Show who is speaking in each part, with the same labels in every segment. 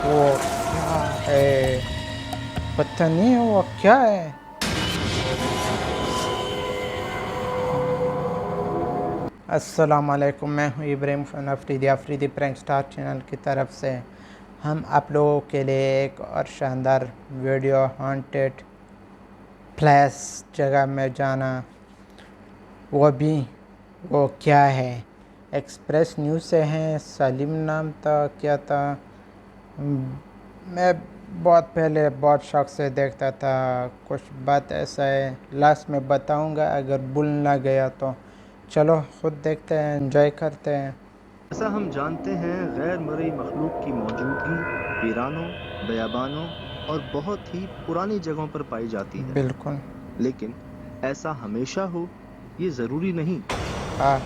Speaker 1: वो क्या है? पता नहीं वो क्या है। अस्सलाम वालेकुम, मैं हूँ Ibrahim Khan Afridi, Afridi prank star channel की तरफ से हम आप लोगों के लिए एक और शानदार वीडियो हॉन्टेड प्लेस जगह में जाना, वो क्या है। एक्सप्रेस न्यूज़ से हैं, सलीम नाम था क्या था। मैं बहुत पहले बहुत शौक से देखता था। कुछ बात ऐसा है, लास्ट में बताऊंगा अगर भूल ना गया तो। चलो खुद देखते हैं, एंजॉय करते हैं।
Speaker 2: जैसा हम जानते हैं, गैर मरई मखलूक की मौजूदगी वीरानों, बयाबानों और बहुत ही पुरानी जगहों पर पाई जाती है।
Speaker 1: बिल्कुल।
Speaker 2: लेकिन ऐसा हमेशा हो, ये ज़रूरी नहीं।
Speaker 1: हाँ।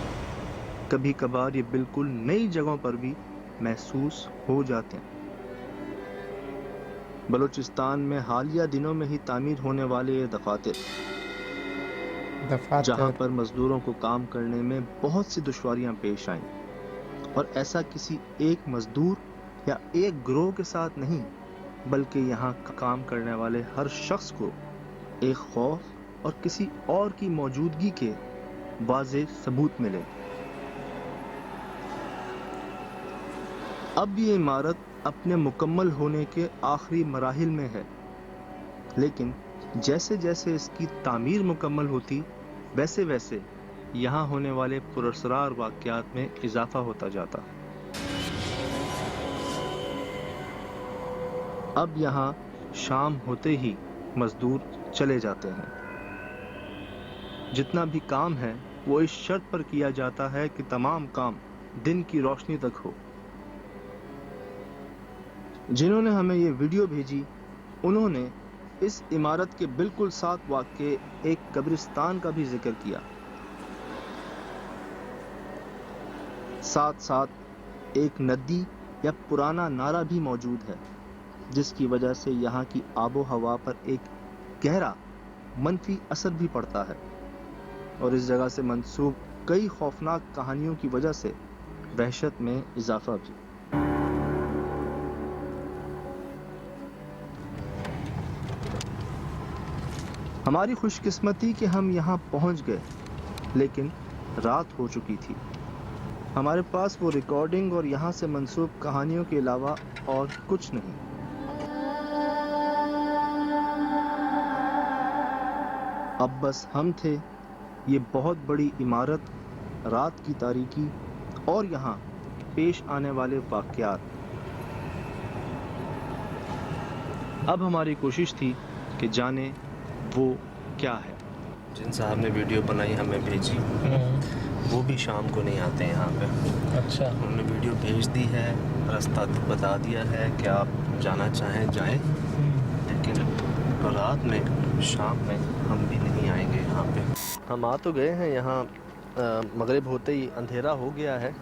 Speaker 2: कभी कभार ये बिल्कुल नई जगहों पर भी महसूस हो जाते हैं। बलूचिस्तान में हालिया दिनों में ही तामीर होने वाले ये दफातर, जहां
Speaker 1: दफातर।
Speaker 2: पर मजदूरों को काम करने में बहुत सी दुश्वारियां पेश आईं, और ऐसा किसी एक मजदूर या एक गिरोह के साथ नहीं, बल्कि यहाँ काम करने वाले हर शख्स को एक खौफ और किसी और की मौजूदगी के वाज़ेह सबूत मिले। अब ये इमारत अपने मुकम्मल होने के आखिरी मराहिल में है, लेकिन जैसे जैसे इसकी तामीर मुकम्मल होती, वैसे वैसे यहाँ होने वाले पुरअसरार वाक़यात में इजाफा होता जाता। अब यहाँ शाम होते ही मजदूर चले जाते हैं। जितना भी काम है वो इस शर्त पर किया जाता है कि तमाम काम दिन की रोशनी तक हो। जिन्होंने हमें ये वीडियो भेजी, उन्होंने इस इमारत के बिल्कुल साथ वाक़े एक कब्रिस्तान का भी जिक्र किया। साथ साथ एक नदी या पुराना नाला भी मौजूद है, जिसकी वजह से यहाँ की आबो हवा पर एक गहरा मनफी असर भी पड़ता है, और इस जगह से मंसूब कई खौफनाक कहानियों की वजह से वहशत में इजाफा भी। हमारी खुशकिस्मती कि हम यहाँ पहुँच गए, लेकिन रात हो चुकी थी। हमारे पास वो रिकॉर्डिंग और यहाँ से मंसूब कहानियों के अलावा और कुछ नहीं। अब बस हम थे, ये बहुत बड़ी इमारत, रात की तारीकी और यहाँ पेश आने वाले वाक़यात। अब हमारी कोशिश थी कि जाने वो क्या है।
Speaker 3: जिन साहब ने वीडियो बनाई हमें भेजी, वो भी शाम को नहीं आते यहाँ पे।
Speaker 1: अच्छा।
Speaker 3: उन्होंने वीडियो भेज दी है, रास्ता बता दिया है कि आप जाना चाहें जाएं, लेकिन रात में शाम में हम भी नहीं आएंगे यहाँ पे। हम आ तो गए हैं यहाँ, मगरिब होते ही अंधेरा हो गया है,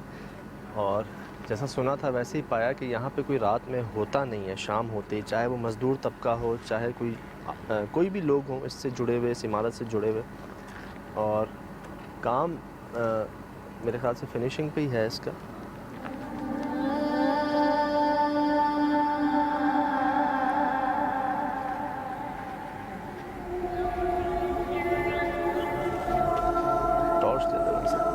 Speaker 3: और जैसा सुना था वैसे ही पाया कि यहाँ पे कोई रात में होता नहीं है शाम होते ही, चाहे वो मज़दूर तबका हो, चाहे कोई भी लोग हों इससे जुड़े हुए, इस इमारत से जुड़े हुए। और काम मेरे ख्याल से फिनिशिंग पे ही है इसका। टॉर्च दे दो उनसे।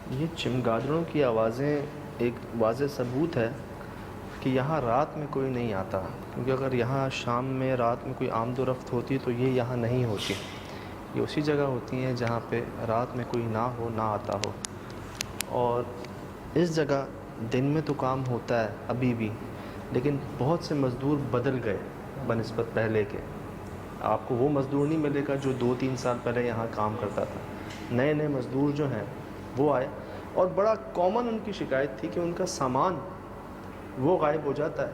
Speaker 3: ये चमगादड़ों की आवाज़ें एक वाज़ेह सबूत है कि यहाँ रात में कोई नहीं आता, क्योंकि अगर यहाँ शाम में रात में कोई आमदोरफ्त होती तो ये यहाँ नहीं होती। ये उसी जगह होती हैं जहाँ पे रात में कोई ना हो, ना आता हो। और इस जगह दिन में तो काम होता है अभी भी, लेकिन बहुत से मज़दूर बदल गए बनिस्बत पहले के। आपको वो मज़दूर नहीं मिलेगा जो 2-3 साल पहले यहाँ काम करता था। नए नए मज़दूर जो हैं वो आए, और बड़ा कॉमन उनकी शिकायत थी कि उनका सामान वो गायब हो जाता है,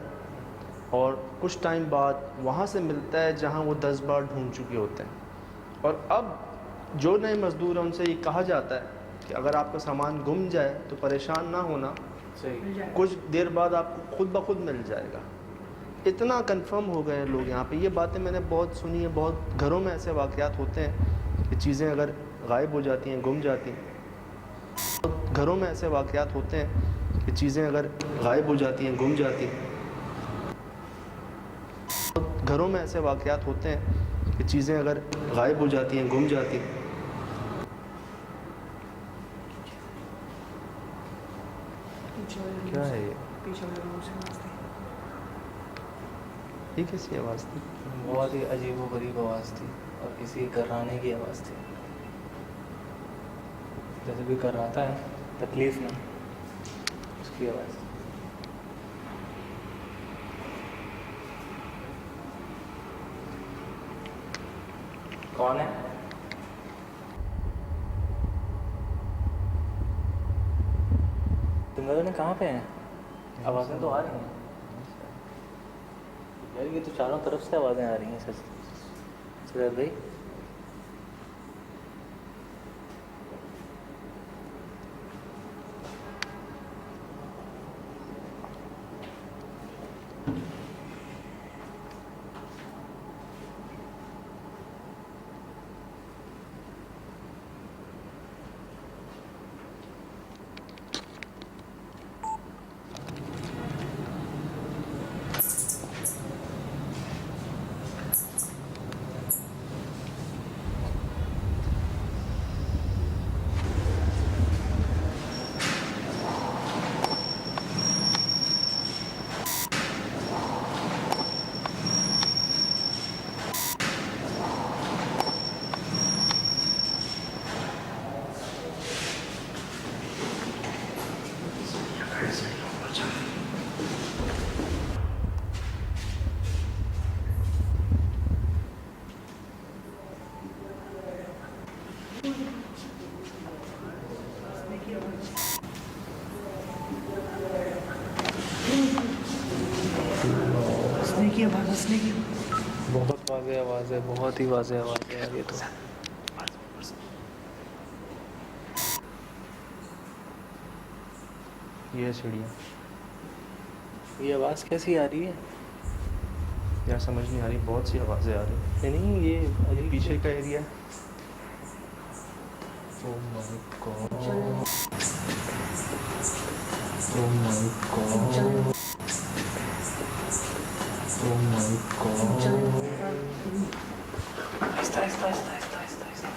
Speaker 3: और कुछ टाइम बाद वहाँ से मिलता है जहाँ वो 10 बार ढूंढ चुके होते हैं। और अब जो नए मज़दूर हैं उनसे ये कहा जाता है कि अगर आपका सामान गुम जाए तो परेशान ना होना,
Speaker 4: सही।
Speaker 3: कुछ देर बाद आपको खुद ब खुद मिल जाएगा। इतना कंफर्म हो गए हैं लोग यहाँ पे। ये बातें मैंने बहुत सुनी है, बहुत घरों में ऐसे वाक़यात होते हैं कि चीज़ें अगर गायब हो जाती हैं, गुम जाती हैं। घरों में ऐसे वाक़यात होते हैं कि चीज़ें अगर गायब हो जाती हैं, गुम जाती हैं। घरों में ऐसे वाक़यात होते हैं कि चीज़ें अगर गायब हो जाती हैं, गुम जाती हैं। क्या है ये? ये कैसी आवाज़ थी?
Speaker 4: बहुत ही अजीब व गरीब आवाज़ थी और किसी कराने की आवाज़ थी, जैसे भी कराता है तकलीफ में, उसकी आवाज़। कौन है? तुम लोगों ने कहाँ पे हैं? आवाज़ें तो आ रही हैं यार, ये तो चारों तरफ से आवाज़ें आ रही हैं। सच सर भाई, बहुत वाज़ेह आवाज़ है, बहुत ही वाज़ेह आवाज़ है यार ये तो।
Speaker 3: ये चिड़िया,
Speaker 4: ये आवाज़ कैसी आ रही है
Speaker 3: यार समझ नहीं आ रही, बहुत सी आवाज़ें आ रही हैं।
Speaker 4: नहीं ये
Speaker 3: ये पीछे का एरिया है।
Speaker 4: Oh my God, oh my God, oh my God. Aahista Aahista Aahista Aahista Aahista Aahista.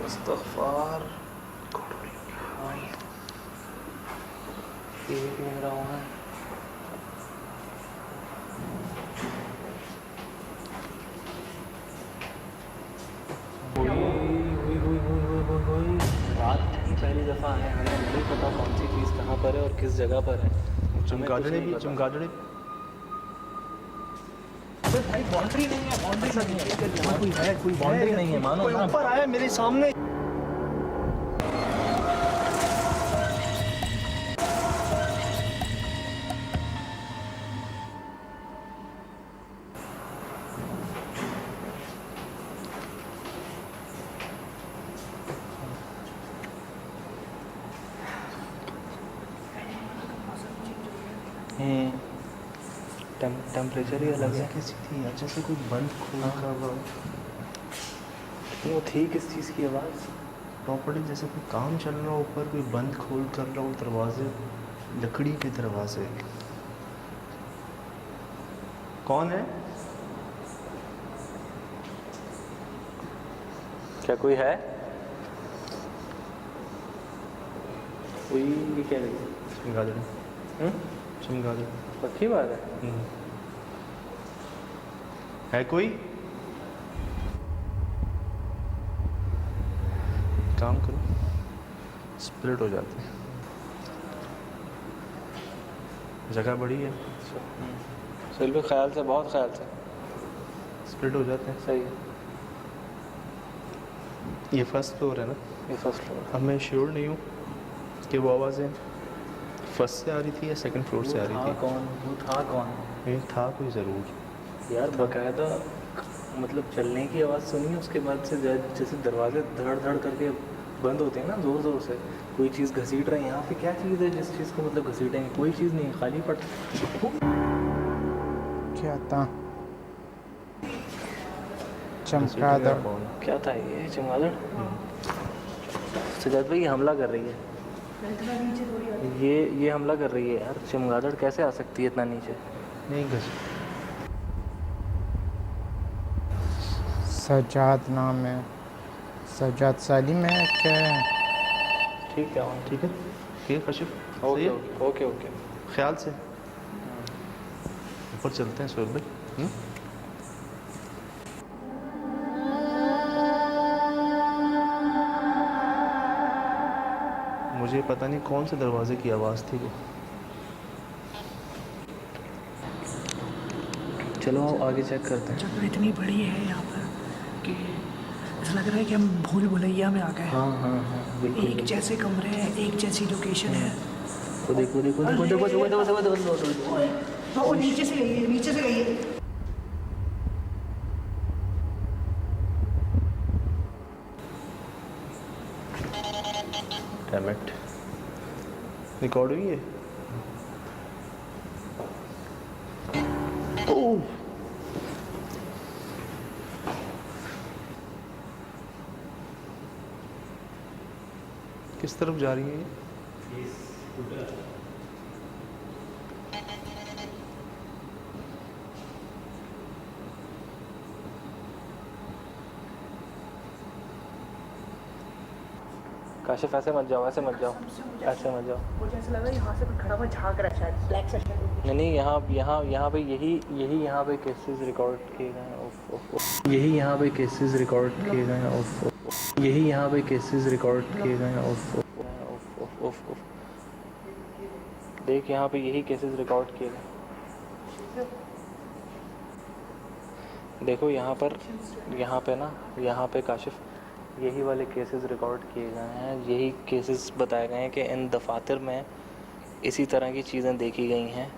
Speaker 4: इस्तग़फ़ार। ये भी घूम रहा हूँ। रात नहीं, पहली दफ़ा आए, हमें नहीं पता कौन सी चीज़ कहाँ पर है और किस जगह पर है।
Speaker 3: चमगादड़े भी, चमगादड़े
Speaker 4: भाई बाउंड्री नहीं है, बाउंड्री नहीं है, कोई है, कोई बाउंड्री नहीं है, मानो ना।
Speaker 3: ऊपर आया मेरे सामने।
Speaker 4: टेम्परेचर ही अलग है।
Speaker 3: कैसी थी यार, जैसे कोई बंद खोल का
Speaker 4: वो थी किस चीज़ की आवाज़?
Speaker 3: प्रॉपर्टी, जैसे कोई काम चल रहा हो, ऊपर कोई बंद खोल कर रहा हो दरवाजे, लकड़ी के दरवाजे। कौन है?
Speaker 4: क्या कोई है? कोई ये क्या रही है?
Speaker 3: चमगादड़, चमगादड़।
Speaker 4: पक्की बात है।
Speaker 3: है कोई? काम करो, स्प्लिट हो जाते हैं। जगह बड़ी है।
Speaker 4: चल भी ख्याल से, बहुत ख्याल से।
Speaker 3: स्प्लिट हो जाते हैं।
Speaker 4: सही है।
Speaker 3: ये फर्स्ट फ्लोर है ना?
Speaker 4: ये फर्स्ट फ्लोर।
Speaker 3: अब मैं श्योर नहीं हूँ कि वो आवाज़ें फर्स्ट से आ रही थी या सेकंड फ्लोर से आ रही थी।
Speaker 4: वो था कौन?
Speaker 3: ये था कोई ज़रूर।
Speaker 4: यार बाकायदा मतलब चलने की आवाज़ सुनी है, उसके बाद से जैसे दरवाजे धड़ धड़ करके बंद होते हैं ना ज़ोर ज़ोर से, कोई चीज़ घसीट रहे हैं। यहाँ पे क्या चीज़ है जिस चीज़ को मतलब घसीटेंगे? कोई चीज़ नहीं है, खाली पट।
Speaker 1: क्या था? चमगादड़।
Speaker 4: क्या था ये चमगादड़? सजाद भाई ये हमला कर रही है। ये हमला कर रही है यार। चमगादड़ कैसे आ सकती है इतना नीचे?
Speaker 3: नहीं
Speaker 1: सजाद नाम है, सजाद सालिम है क्या है?
Speaker 3: ठीक है ठीक है कशिफ सही
Speaker 4: ओके
Speaker 3: है।
Speaker 4: Okay okay.
Speaker 3: ख्याल से ऊपर चलते हैं सुहेल भाई। मुझे पता नहीं कौन से दरवाजे की आवाज़ थी वो।
Speaker 4: चलो आगे चेक करते हैं।
Speaker 5: जगह इतनी बड़ी है यहाँ पर कि ऐसा लग रहा है कि हम भूल भुलैया में आ गए।
Speaker 4: हाँ हाँ हाँ बिल्कुल।
Speaker 5: एक जैसे कमरे हैं, एक जैसी लोकेशन है।
Speaker 4: वो देखो देखो देखो देखो देखो देखो देखो देखो देखो।
Speaker 5: वो नीचे से गई है, नीचे से गई है।
Speaker 3: डैम इट, रिकॉर्ड हुई है। ओह किस तरफ जा रही है ये?
Speaker 4: काशिफ ऐसे मत जाओ, ऐसे मत जाओ, ऐसे मत जाओ।
Speaker 5: मुझे ऐसा लग रहा है यहाँ से कोई खड़ा हुआ झांक रहा है शायद, ब्लैक सा shadow।
Speaker 4: नहीं यहाँ पे यही यहाँ पे केसेस रिकॉर्ड किए गए हैं। उफ उफ उफ। यही यहाँ पे केसेस रिकॉर्ड किए गए हैं। उफ उफ उफ। यही यहाँ पे केसेस रिकॉर्ड किए गए हैं। उफ उफ उफ उफ उफ उफ। देख यहाँ पे यही केसेस रिकॉर्ड किए गए। देखो यहाँ पे काशिफ यही वाले केसेस रिकॉर्ड किए गए हैं। यही केसेस बताए गए हैं कि इन दफातर में इसी तरह की चीज़ें देखी गई हैं।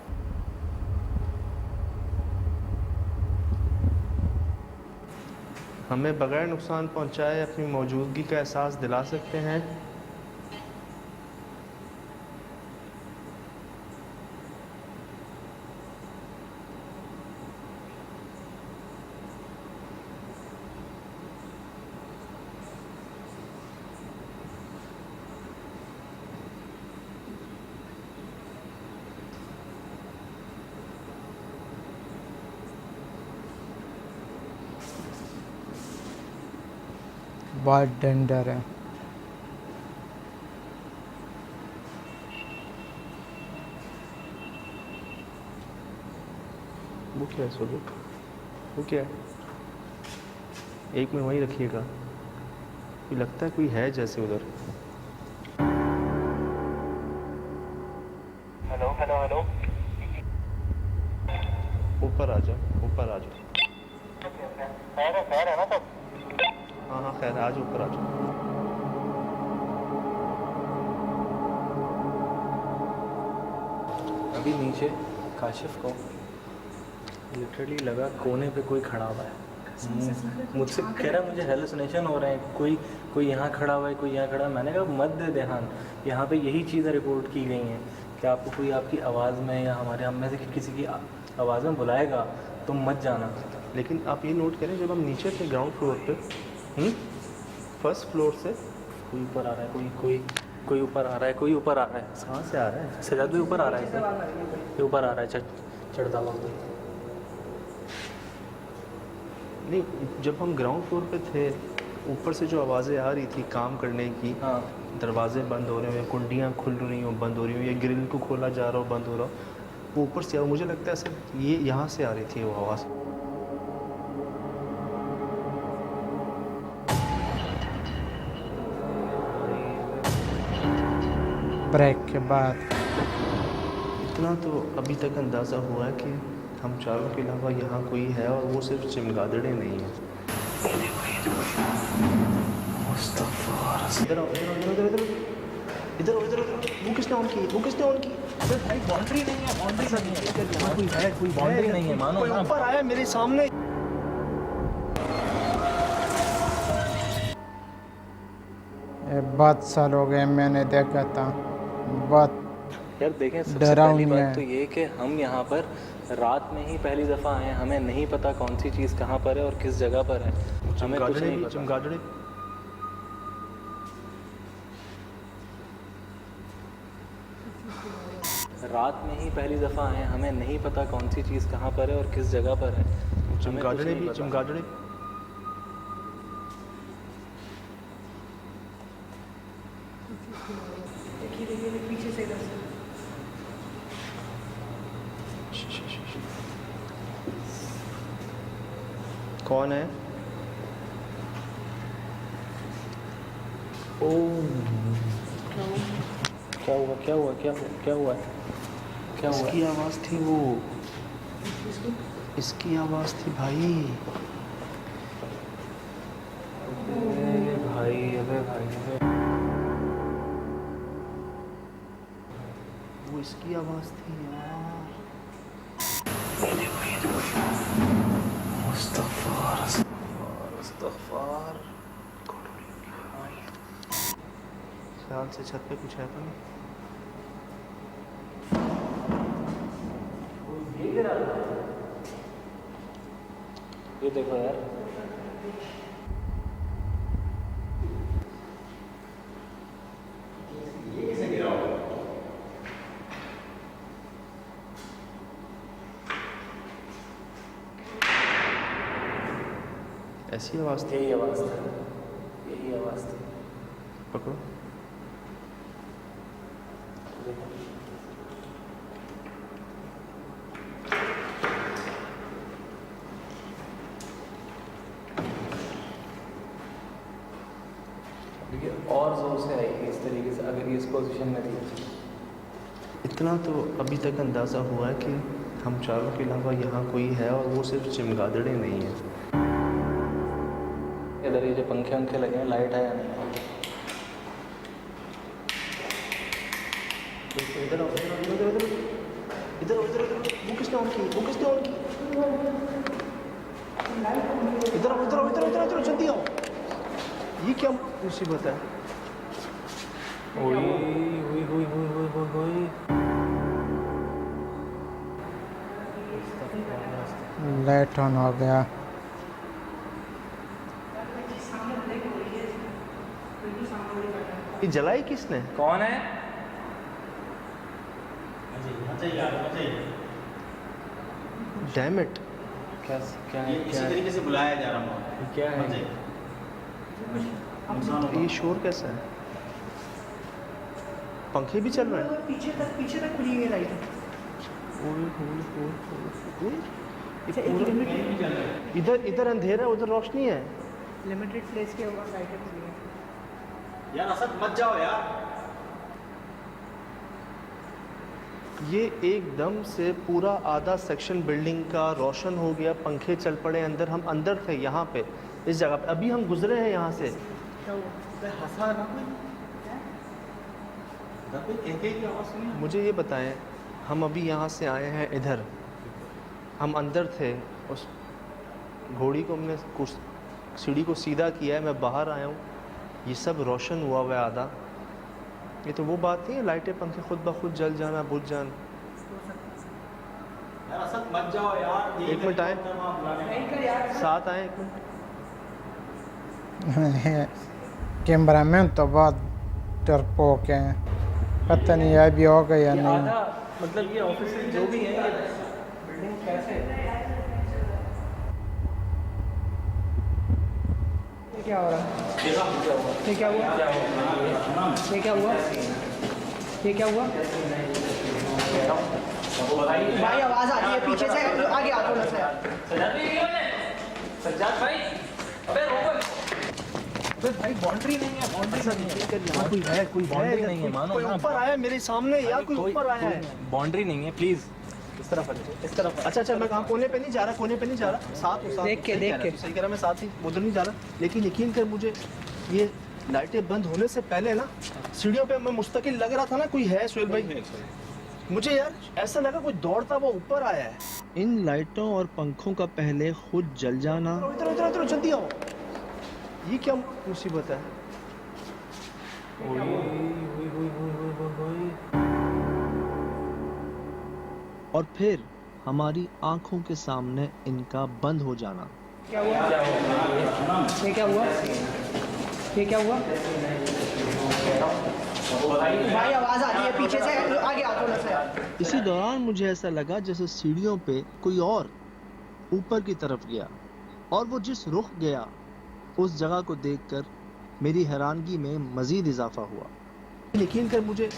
Speaker 3: हमें बगैर नुकसान पहुंचाए अपनी मौजूदगी का एहसास दिला सकते हैं।
Speaker 1: बहुत डेंजर है।
Speaker 3: वो क्या है स्वरूप? वो क्या है? एक में वहीं रखिएगा। ये लगता है कोई है जैसे उधर।
Speaker 4: Hello hello hello.
Speaker 3: ऊपर आ जाओ, ऊपर आ जाओ।
Speaker 4: खैर है ना सब?
Speaker 3: हाँ हाँ खैर, आज ऊपर आ जाओ।
Speaker 4: अभी नीचे काशिफ को लिटरली लगा कोने पे कोई खड़ा हुआ है। मुझसे कह रहा है मुझे हेलुसिनेशन हो रहे हैं, कोई यहाँ खड़ा हुआ है, कोई यहाँ खड़ा है। मैंने कहा मत दे ध्यान, यहाँ पे यही चीज़ें रिपोर्ट की गई हैं कि आपको कोई आपकी आवाज़ में या हमारे हम में से किसी की आवाज़ में बुलाएगा तो मत जाना।
Speaker 3: लेकिन आप ये नोट करें, जब हम नीचे थे ग्राउंड फ्लोर पे, फर्स्ट फ्लोर से
Speaker 4: कोई ऊपर आ रहा है, कोई ऊपर आ रहा है, कोई ऊपर आ रहा है।
Speaker 3: कहाँ से आ रहा है?
Speaker 4: सजाद भी ऊपर आ रहा है, ये ऊपर आ रहा है चढ़ता हुआ।
Speaker 3: नहीं, जब हम ग्राउंड फ्लोर पे थे, ऊपर से जो आवाज़ें आ रही थी काम करने की,
Speaker 4: हाँ
Speaker 3: दरवाजे बंद हो रहे हो, कुंडियाँ खुल रही हो बंद हो रही हो, या ग्रिल को खोला जा रहा हो बंद हो रहा हो, वो ऊपर से मुझे लगता है सर ये यहाँ से आ रही थी वो आवाज़।
Speaker 1: ब्रेक के बाद
Speaker 3: इतना तो अभी तक अंदाज़ा हुआ है कि हम चारों के अलावा यहाँ कोई है और वो सिर्फ चमगादड़े नहीं हैं। इधर आओ, इधर आओ, इधर वो किसने ऑन की? वो किसने ऑन की?
Speaker 4: सर भाई बाउंड्री नहीं है, बाउंड्री नहीं है, कोई बाउंड्री नहीं है, मानो
Speaker 2: कोई
Speaker 4: ना।
Speaker 2: ऊपर आया मेरे सामने।
Speaker 1: ये बहुत साल हो गए मैंने देखा था, बहुत
Speaker 4: यार देखें, सबसे
Speaker 1: डरावनी
Speaker 4: पहली
Speaker 1: है।
Speaker 4: बात तो ये कि हम यहाँ पर रात में ही पहली दफ़ा आए हैं, हमें नहीं पता कौन सी चीज़ कहाँ पर है और किस जगह पर है, हमें कुछ नहीं पता।
Speaker 3: चमगादड़े
Speaker 4: रात में ही पहली दफ़ा आए हैं, हमें नहीं पता कौन सी चीज़ कहाँ पर है और किस जगह पर है, हमें कुछ
Speaker 3: चमगादड़े
Speaker 4: नहीं
Speaker 3: भी,
Speaker 4: पता।
Speaker 3: चमगादड़े
Speaker 5: देखिए पीछे से इधर से।
Speaker 3: कौन है?
Speaker 4: ओ क्या हुआ, क्या हुआ, क्या हुआ, क्या हुआ, क्या हुआ?
Speaker 3: इसकी आवाज़ थी वो, इसकी आवाज़ थी भाई।
Speaker 4: अबे भाई, अबे भाई, अबे
Speaker 3: वो इसकी आवाज़ थी यार।
Speaker 4: मुस्तफ़ा
Speaker 3: ख्याल से छत पे कुछ है तो नहीं?
Speaker 4: ये देखो यार,
Speaker 3: ऐसी आवाज़ थी।
Speaker 4: यही आवाज़ थी, यही आवाज़ थी।
Speaker 3: पकड़ो।
Speaker 4: देखिए और ज़ोर से आएगी इस तरीके से अगर ये इस पोजीशन में थी।
Speaker 3: इतना तो अभी तक अंदाज़ा हुआ है कि हम चारों के अलावा यहाँ कोई है और वो सिर्फ चमगादड़े नहीं हैं।
Speaker 4: इधर ये जो पंखे वंखे लगे हैं, लाइट है या नहीं?
Speaker 3: इधर आओ, इधर आओ, इधर आओ, इधर आओ, इधर आओ, वो किसने ऑन की? वो किसने ऑन की? इधर आओ, इधर आओ, इधर आओ, इधर आओ, जल्दी आओ। ये क्या मुसीबत है?
Speaker 4: ओए ओए ओए ओए ओए ओए।
Speaker 1: लाइट ऑन हो गया।
Speaker 3: ये जलाई किसने?
Speaker 4: कौन है?
Speaker 3: Damn it.
Speaker 4: क्या क्या है,
Speaker 6: इसी
Speaker 4: क्या है?
Speaker 6: तरीके से बुलाया जा रहा हूँ।
Speaker 4: क्या है?
Speaker 3: ये शोर कैसा है? पंखे भी चल रहे हैं?
Speaker 5: पीछे तक खुली हुई है लाइट।
Speaker 3: इधर इधर अंधेरा है, उधर रोशनी है।
Speaker 5: लिमिटेड प्लेस के ऊपर लाइटें खुली हैं।
Speaker 6: यार असद मत जाओ यार।
Speaker 3: ये एकदम से पूरा आधा सेक्शन बिल्डिंग का रोशन हो गया, पंखे चल पड़े अंदर। हम अंदर थे यहाँ पे, इस जगह पे, अभी हम गुजरे हैं यहाँ से।
Speaker 5: क्या हुआ?
Speaker 6: हंसा ना कोई, कोई कहते की आवाज़ सुनी?
Speaker 3: मुझे ये बताएं, हम अभी यहाँ से आए हैं इधर, हम अंदर थे, उस घोड़ी को हमने कुछ सीढ़ी को सीधा किया है, मैं बाहर आया हूँ, ये सब रोशन हुआ हुआ है आधा। ये तो वो बात नहीं है लाइटें पंखे खुद ब खुद जल जाना, बुझ जाना।
Speaker 6: यार असद मत जाओ यार।
Speaker 3: एक मिनट आए, साथ आए, एक मिनट।
Speaker 1: कैमरामैन तो बहुत डरपोक है, पता नहीं अभी होगा या
Speaker 4: ये
Speaker 1: नहीं।
Speaker 4: आधा मतलब ये ऑफिस जो भी है, ये बिल्डिंग कैसे है?
Speaker 5: ये क्या हो रहा है? ये क्या हुआ? ये क्या हुआ? ये क्या हुआ? भाई आवाज़ आ रही है पीछे से, आगे आओ थोड़ा सा।
Speaker 4: सज्जाद भाई, अबे रोको।
Speaker 5: अबे भाई बाउंड्री नहीं है, बाउंड्री नहीं है।
Speaker 4: कोई है, कोई बाउंड्री नहीं है, मानो
Speaker 2: कोई
Speaker 4: ना।
Speaker 2: ऊपर आया मेरे सामने यार, कोई ऊपर आया है।
Speaker 4: बाउंड्री नहीं है, प्लीज इस तरफ इस तरफ।
Speaker 3: अच्छा, मैं कहाँ कोने पे नहीं जा रहा, कोने पे नहीं जा रहा, साथ हूँ, साथ
Speaker 5: देख के,
Speaker 3: सही
Speaker 5: देख
Speaker 3: कह रहा है,
Speaker 5: के।
Speaker 3: सही कह रहा है, मैं साथ ही उधर नहीं जा रहा। लेकिन यकीन कर मुझे, ये लाइटें बंद होने से पहले ना सीढ़ियों पे मैं मुस्तकिल लग रहा था ना कोई है सुहेल भाई, मुझे यार ऐसा लगा कोई दौड़ता हुआ ऊपर आया है। इन लाइटों और पंखों का पहले खुद जल जाना, इधर इधर इधर जल्दी आओ, ये क्या मुसीबत है। और फिर हमारी आंखों के सामने इनका बंद हो जाना।
Speaker 5: क्या हुआ? ये क्या हुआ? ये क्या हुआ? भाई आवाज आ रही है पीछे से, आगे आओ थोड़ा सा।
Speaker 2: इसी दौरान मुझे ऐसा लगा जैसे सीढ़ियों पे कोई और ऊपर की तरफ गया, और वो जिस रुख गया उस जगह को देखकर मेरी हैरानगी में मजीद इजाफा हुआ। यकीन कर मुझे,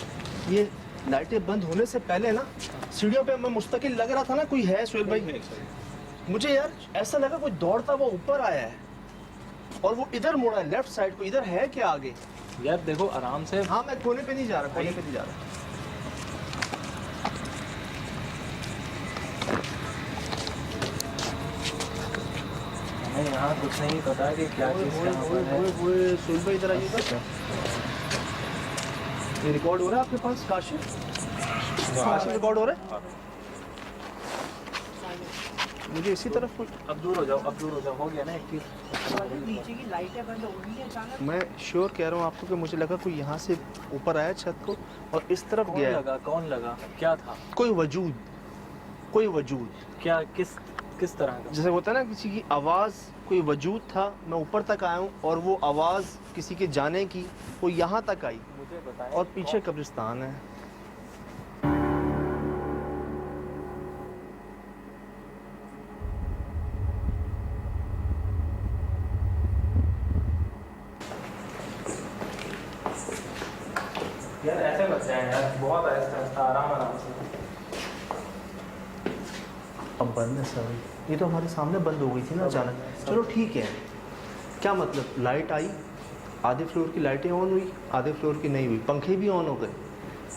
Speaker 2: ये लाइटें बंद होने से पहले ना सीढ़ियों पे मैं मुस्तकिल लग रहा था ना कोई है सुहेल भाई, मुझे यार ऐसा लगा कोई दौड़ता हुआ ऊपर आया है, और वो इधर मुड़ा है लेफ्ट साइड को, इधर है क्या आगे।
Speaker 4: यार देखो आराम से।
Speaker 2: हाँ मैं कोने पे नहीं जा रहा, कोने पे नहीं जा रहा।
Speaker 4: हमें यहाँ कुछ नहीं पता कि क्या चीज़ कहाँ पर है।
Speaker 3: सुहेल भाई इधर आइएगा, ये रिकॉर्ड हो रहा है आपके पास काशिफ? काशिफ रिकॉर्ड हो रहा है? मुझे इसी तरफ कोई,
Speaker 4: अब दूर हो जाओ, अब दूर हो जाओ, हो गया ना एक चीज़।
Speaker 5: नीचे की लाइटें बंद हो गई हैं अचानक।
Speaker 3: मैं श्योर कह रहा हूँ आपको कि मुझे लगा कोई यहाँ से ऊपर आया छत को और इस तरफ
Speaker 4: कौन
Speaker 3: गया।
Speaker 4: लगा? कौन लगा? क्या था?
Speaker 3: कोई वजूद, कोई वजूद,
Speaker 4: क्या किस तरह का?
Speaker 3: जैसे होता है ना किसी की आवाज़, कोई वजूद था। मैं ऊपर तक आया हूँ और वो आवाज़ किसी के जाने की वो यहाँ तक आई,
Speaker 4: मुझे बताएं।
Speaker 3: और पीछे कब्रिस्तान है।
Speaker 4: यार ऐसे मत जाए यार, बहुत आहिस्ता आराम से।
Speaker 3: अब बंद है सर, ये तो हमारे सामने बंद हो गई थी ना अचानक। चलो ठीक है, क्या मतलब, लाइट आई, आधे फ्लोर की लाइटें ऑन हुई, आधे फ्लोर की नहीं हुई, पंखे भी ऑन हो गए,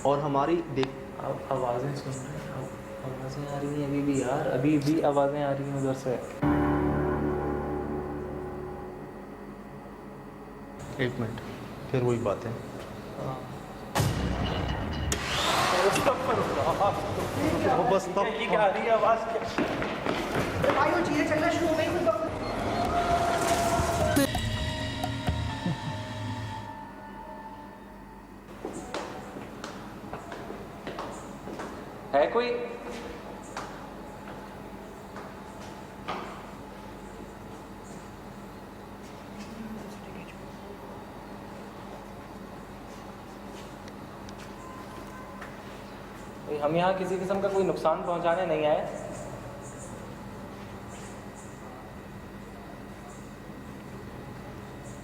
Speaker 3: और हमारी देख
Speaker 4: आप आवाज़ें सुन रहे हैं? आवाज़ें आ रही हैं अभी भी यार, अभी भी आवाज़ें आ रही हैं उधर से।
Speaker 3: एक मिनट, फिर वही बात है। बस तब
Speaker 4: ये क्या आ रही है आवाज़?
Speaker 5: भाई वो चीजें चलना शुरू हो गई खुद ब खुद।
Speaker 4: है कोई? हम यहाँ किसी किस्म का कोई नुकसान पहुँचाने नहीं आए।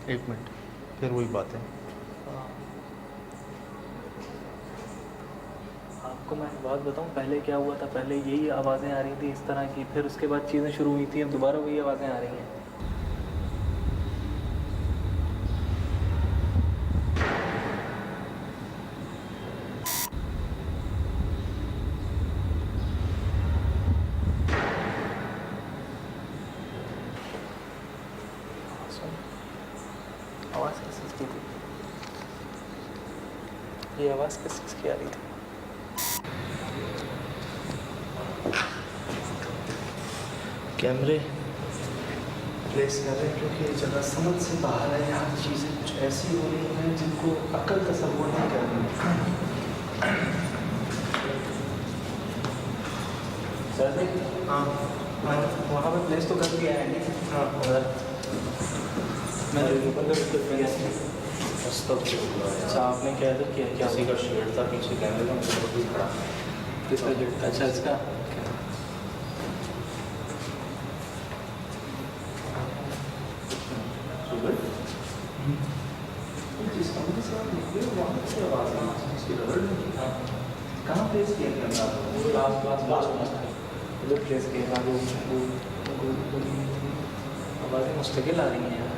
Speaker 3: एक मिनट, फिर वही बात है।
Speaker 4: आपको मैं एक बात बताऊँ, पहले क्या हुआ था? पहले यही आवाज़ें आ रही थी इस तरह की, फिर उसके बाद चीज़ें शुरू हुई थी, अब दोबारा वही आवाज़ें आ रही हैं। आवाज़ किसकी थी? ये आवाज़ किसकी आ रही थी?
Speaker 3: कैमरे प्लेस कर रहे हैं क्योंकि ये जगह समझ से बाहर है। यहाँ चीज़ें कुछ ऐसी हो रही हैं जिनको अक्ल तसव्वुर नहीं कर रही।
Speaker 4: सर
Speaker 3: हाँ
Speaker 4: वहाँ पे प्लेस तो कर दिया है।
Speaker 3: हाँ,
Speaker 4: मैंने अच्छा आपने क्या इधर किया? क्या
Speaker 3: किसी का शेड था पीछे कैमरे का, मुझे तो खड़ा।
Speaker 4: किसका जो? अच्छा इसका
Speaker 3: जिस कमरे से आप निकले वहाँ से आवाज़ आई, उसकी रगड़ नहीं। कहाँ प्लेस किया कैमरा?
Speaker 4: लास्ट इधर प्लेस किया। आवाज़ें मुस्तकिल आ रही हैं यार।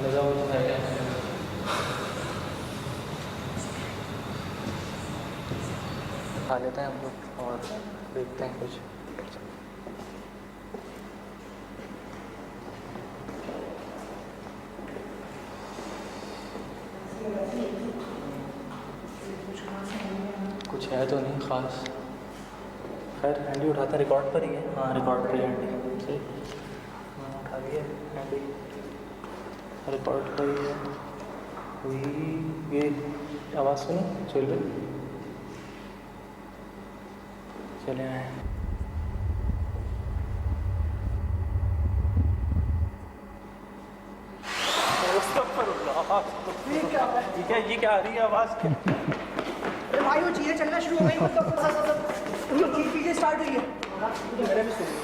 Speaker 4: लगा हुआ तो है। खा लेते हैं हम लोग और देखते हैं कुछ। कुछ है तो नहीं ख़ास। खैर हैंडी उठाते हैं, रिकॉर्ड पर ही है। हाँ रिकॉर्ड पर ही हैंडी सही। हाँ उठा दिए हैंडी, रिकॉर्ड पर ही है। ये आवाज़ सुनी चल रही, चले आए। ये क्या आ रही है आवाज़?
Speaker 5: अरे भाई वो चीज़ें चलना शुरू हो गई, मतलब चीज़ें स्टार्ट हुई है। मैंने भी सुनी।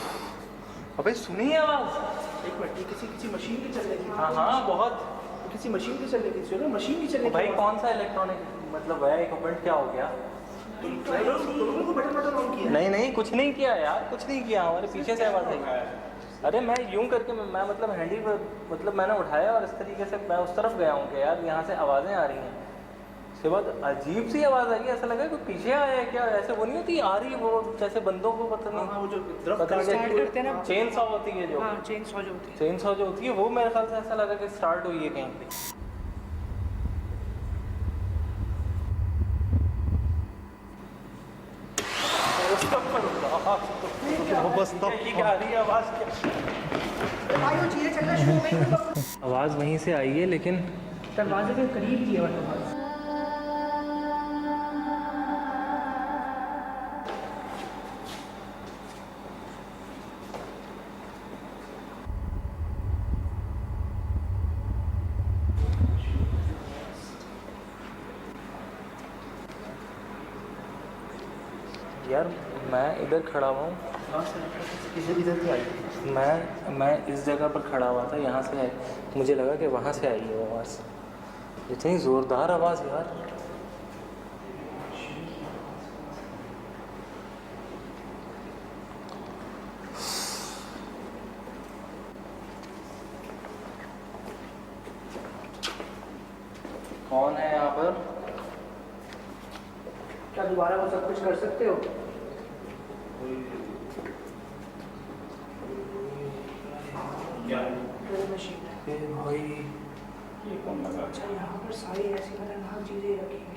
Speaker 4: अबे सुनी है आवाज़?
Speaker 5: एक मिनट, ये किसी मशीन की चलने की।
Speaker 4: हाँ हाँ बहुत।
Speaker 5: किसी मशीन की चलने की, चलो मशीन की चलने की।
Speaker 4: भाई कौन सा इलेक्ट्रॉनिक मतलब है इक्विपमेंट, क्या हो गया?
Speaker 5: तुमने बटन ऑन किया?
Speaker 4: नहीं नहीं कुछ नहीं किया यार, कुछ नहीं किया। हमारे पीछे से आवाज़ आई। अरे मैं यूं करके मैं मतलब हैंडी पर मतलब मैंने उठाया और इस तरीके से मैं उस तरफ गया हूँ कि यार यहाँ से आवाज़ें आ रही हैं। उसके बाद अजीब सी आवाज़ आई, ऐसा लगा कि पीछे आया है क्या। ऐसे वो नहीं होती आ रही वो जैसे बंदों को पता नहीं।
Speaker 5: हाँ, वो जो
Speaker 4: पता
Speaker 5: स्टार्ट करते हैं ना,
Speaker 4: चेन सॉ होती है जो।
Speaker 5: हाँ चेन सॉ जो होती है।
Speaker 4: चेन सॉ जो होती है वो मेरे ख्याल से ऐसा लगा कि स्टार्ट हुई है कहीं पे। ये क्या आ रही है आवाज़?
Speaker 5: भाई वो चीज़ें चलना शुरू हो गई,
Speaker 4: आवाज़ वहीं से आई है लेकिन
Speaker 5: दरवाजे के करीब की आवाज़।
Speaker 4: यार मैं इधर खड़ा हुआ हूँ।
Speaker 3: इधर से आई।
Speaker 4: मैं इस जगह पर खड़ा हुआ था, यहाँ से मुझे लगा कि वहाँ से आई है वो आवाज़। इतनी ज़ोरदार आवाज़ यार। कौन है यहाँ पर?
Speaker 5: क्या दोबारा वो सब कुछ कर सकते हो? मशीन है
Speaker 4: भाई
Speaker 5: ये कौन लगा? अच्छा यहाँ पर सारी ऐसी खतरनाक चीजें रखी हैं।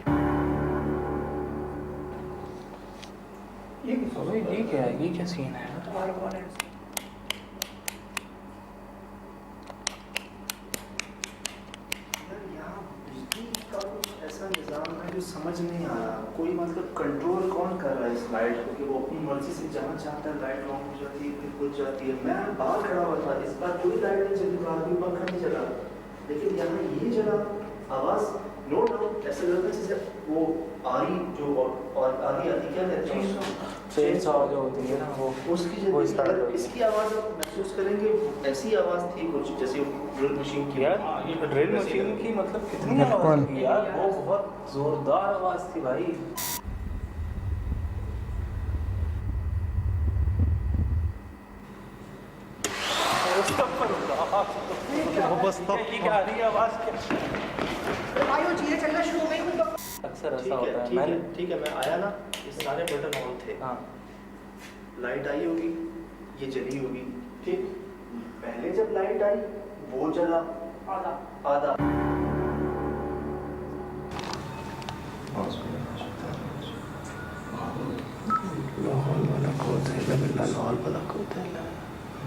Speaker 4: ये क्या है? ये क्या सीन है?
Speaker 5: तुम्हारा कौन है?
Speaker 3: यहाँ बिजली का कुछ ऐसा निज़ाम है जो समझ नहीं आ रहा। कोई मतलब कंट्रोल कौन कर रहा है इस लाइट को कि वो अपनी मर्जी से जहाँ चाहता है लाइट ऑन हो जाती है फिर बुझ जाती है। मैं बाहर खड़ा हुआ था, इस बार कोई लाइट नहीं चली, बाहर भी पंखा नहीं चला, लेकिन यहाँ ये जला आवाज़ नो डाउट ऐसा लगता है जैसे वो आरी जो और आरी आती क्या कहते हैं उसको?
Speaker 4: चेन सॉ जो होती है ना वो
Speaker 3: उसकी
Speaker 4: वो
Speaker 3: जगह
Speaker 4: स्टार्ट
Speaker 3: अगर इसकी आवाज़ आप महसूस करेंगे ऐसी आवाज़ थी कुछ जैसे ड्रिल मशीन की।
Speaker 4: यार ड्रिल मशीन की मतलब कितनी आवाज़ थी यार, वो बहुत ज़ोरदार आवाज़ थी भाई। ये क्या आ रही है आवाज़?
Speaker 5: भाई वो चीजें चलना शुरू हो गई, मतलब
Speaker 4: अक्सर ऐसा होता है।
Speaker 3: ठीक है मैं आया ना, ये सारे बटन ऑन थे।
Speaker 4: हाँ
Speaker 3: लाइट आई होगी, ये जली होगी, ठीक। पहले जब लाइट आई वो जला आधा।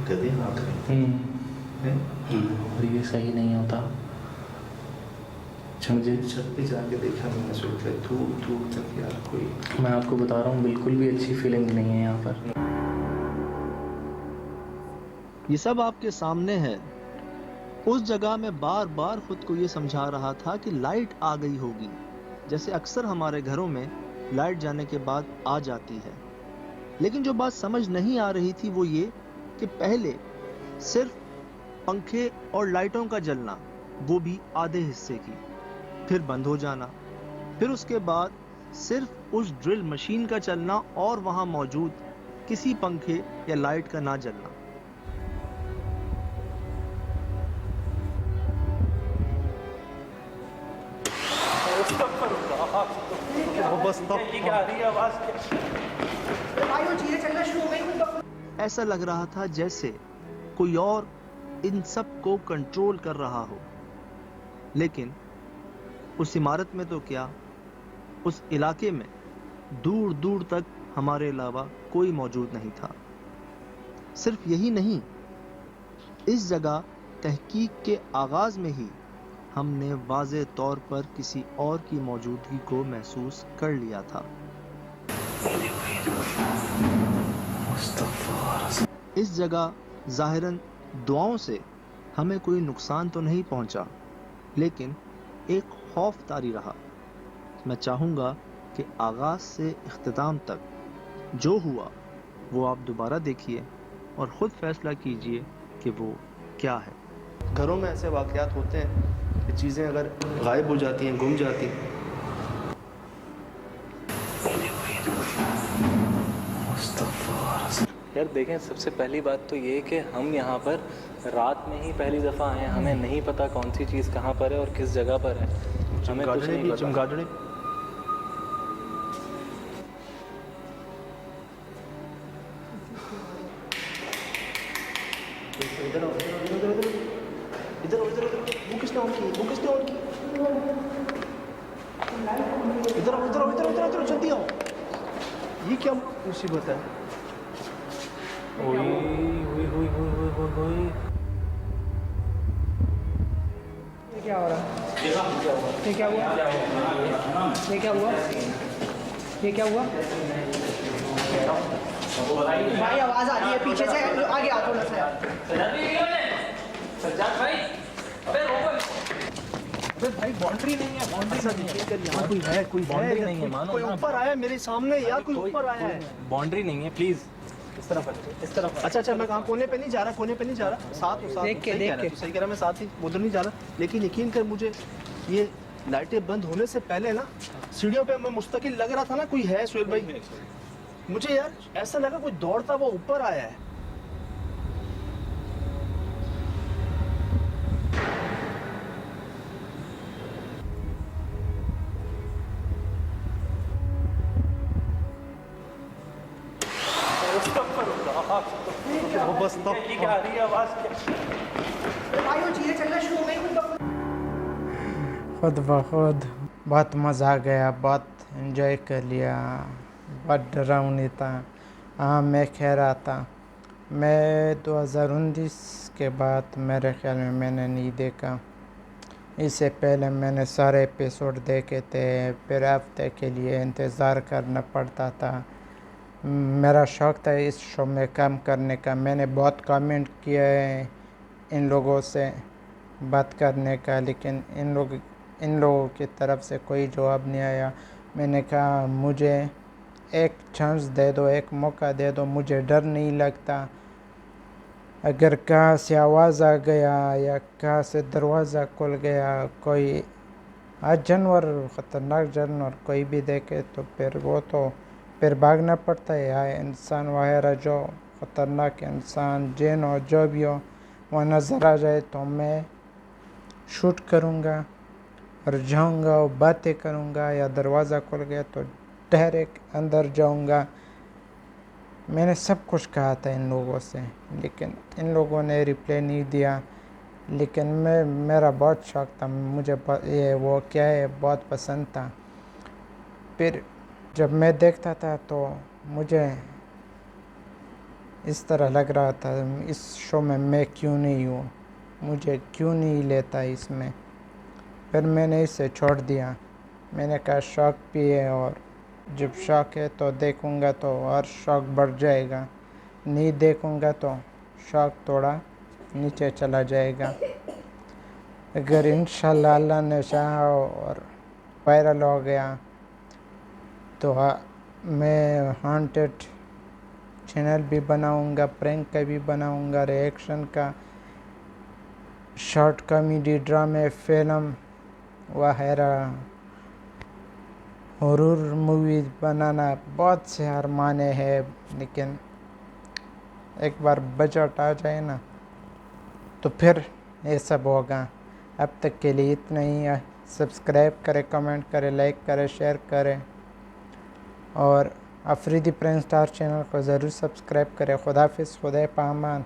Speaker 3: गधे हाथ
Speaker 4: और ये सही नहीं होता।
Speaker 3: मुझे छत पे जाके देखा मैंने, सोचा दूर तक यार कोई।
Speaker 4: मैं आपको बता रहा हूँ बिल्कुल भी अच्छी फीलिंग नहीं है यहाँ पर।
Speaker 2: ये सब आपके सामने है। उस जगह में बार बार खुद को ये समझा रहा था कि लाइट आ गई होगी, जैसे अक्सर हमारे घरों में लाइट जाने के बाद आ जाती है। लेकिन जो बात समझ नहीं आ रही थी वो ये कि पहले सिर्फ पंखे और लाइटों का जलना, वो भी आधे हिस्से की, फिर बंद हो जाना, फिर उसके बाद सिर्फ उस ड्रिल मशीन का चलना और वहां मौजूद किसी पंखे या लाइट का ना जलना।
Speaker 4: क्या आ रही है आवाज़?
Speaker 5: भाई वो चीजें चलना शुरू हो गई।
Speaker 2: ऐसा लग रहा था जैसे कोई और इन सब को कंट्रोल कर रहा हो, लेकिन उस इमारत में तो क्या, उस इलाके में दूर दूर तक हमारे अलावा कोई मौजूद नहीं था। सिर्फ यही नहीं, इस जगह तहकीक के आगाज में ही हमने वाज़े तौर पर किसी और की मौजूदगी को महसूस कर लिया था। इस जगह ज़ाहिरन दुआओं से हमें कोई नुकसान तो नहीं पहुंचा, लेकिन एक खौफ तारी रहा। मैं चाहूँगा कि आगाज़ से इख्तिताम तक जो हुआ वो आप दोबारा देखिए और ख़ुद फैसला कीजिए कि वो क्या है।
Speaker 3: घरों में ऐसे वाक़यात होते हैं कि चीज़ें अगर गायब हो जाती हैं, गुम जाती हैं।
Speaker 4: यार देखें, सबसे पहली बात तो ये कि हम यहाँ पर रात में ही पहली दफ़ा आए हैं। हमें नहीं पता कौन सी चीज़ कहाँ पर है और किस जगह पर है। हमें कुछ नहीं पता।
Speaker 3: चमगादड़ें इधर वो किसने ऑन की? इधर जल्दी आओ। ये क्या मुसीबत है?
Speaker 4: ओए ओए ओए ओए ओए ओए।
Speaker 5: ये क्या हो रहा है? ये क्या हुआ? ये क्या हुआ? ये क्या हुआ? भाई आवाज आ रही है पीछे से, आगे आ थोड़ा सा यार।
Speaker 6: सज्जाद भाई, अबे रोको।
Speaker 2: अबे भाई बाउंड्री नहीं है, बाउंड्री नहीं है। यहाँ कोई है, कोई
Speaker 4: बाउंड्री नहीं है, मानो
Speaker 2: कोई
Speaker 4: ना।
Speaker 2: ऊपर आया मेरे सामने यार, कोई ऊपर आया है।
Speaker 4: बाउंड्री नहीं है, प्लीज़ इस तरफ इस तरफ।
Speaker 2: अच्छा, मैं कहाँ कोने पे नहीं जा रहा, साथ
Speaker 5: देख के
Speaker 2: तू सही कह रहा, मैं साथ ही उधर नहीं जा रहा। लेकिन यकीन कर, मुझे ये लाइटें बंद होने से पहले ना सीढ़ियों पे मैं मुस्तकिल लग रहा था ना कोई है। सुहेल भाई, मुझे यार ऐसा लगा कोई दौड़ता वो ऊपर आया है। बस तब
Speaker 4: क्या आ रही है आवाज़?
Speaker 5: भाई वो चीजें चलना शुरू हो गई।
Speaker 1: खुद ब खुद बहुत मज़ा आ गया, बहुत इन्जॉय कर लिया, बहुत डरावनी था। हाँ, मैं कह रहा था, मैं 2019 के बाद मेरे ख्याल में मैंने नहीं देखा। इससे पहले मैंने सारे एपिसोड देखे थे, फिर हफ्ते के लिए इंतज़ार करना पड़ता था। मेरा शौक़ था इस शो में काम करने का। मैंने बहुत कमेंट किए हैं इन लोगों से बात करने का, लेकिन इन लोगों की तरफ से कोई जवाब नहीं आया। मैंने कहा मुझे एक चांस दे दो, एक मौका दे दो, मुझे डर नहीं लगता। अगर कहाँ से आवाज़ आ गया या कहाँ से दरवाज़ा खुल गया, कोई जानवर, ख़तरनाक जानवर कोई भी देखे तो फिर वो तो फिर भागना पड़ता है। या इंसान वगैरह जो ख़तरनाक इंसान, जिन हो, जो भी हो, वह नज़र आ जाए तो मैं शूट करूँगा और जाऊँगा और बातें करूँगा। या दरवाज़ा खुल गया तो डायरेक्ट अंदर जाऊँगा। मैंने सब कुछ कहा था इन लोगों से, लेकिन इन लोगों ने रिप्लाई नहीं दिया। लेकिन मेरा बहुत शौक़ था, मुझे ये वो क्या है बहुत पसंद था। फिर जब मैं देखता था तो मुझे इस तरह लग रहा था, इस शो में मैं क्यों नहीं हूँ, मुझे क्यों नहीं लेता इसमें। फिर मैंने इसे छोड़ दिया। मैंने कहा शौक़ भी है, और जब शौक़ है तो देखूँगा तो और शौक़ बढ़ जाएगा, नहीं देखूँगा तो शौक़ थोड़ा नीचे चला जाएगा। अगर इंशाल्लाह अल्लाह ने चाहा और वायरल हो गया तो मैं हॉन्टेड चैनल भी बनाऊँगा, प्रैंक का भी बनाऊँगा, रिएक्शन का, शॉर्ट कॉमेडी, ड्रामे, फिल्म वगैरह, हॉरर मूवी बनाना बहुत से अरमाने हैं। लेकिन एक बार बजट आ जाए ना तो फिर ये सब होगा। अब तक के लिए इतना ही है। सब्सक्राइब करें, कमेंट करें, लाइक करें, शेयर करें। और अफरीदी प्रैंक स्टार चैनल को ज़रूर सब्सक्राइब करें। खुदाफिज़, खुदा पामान।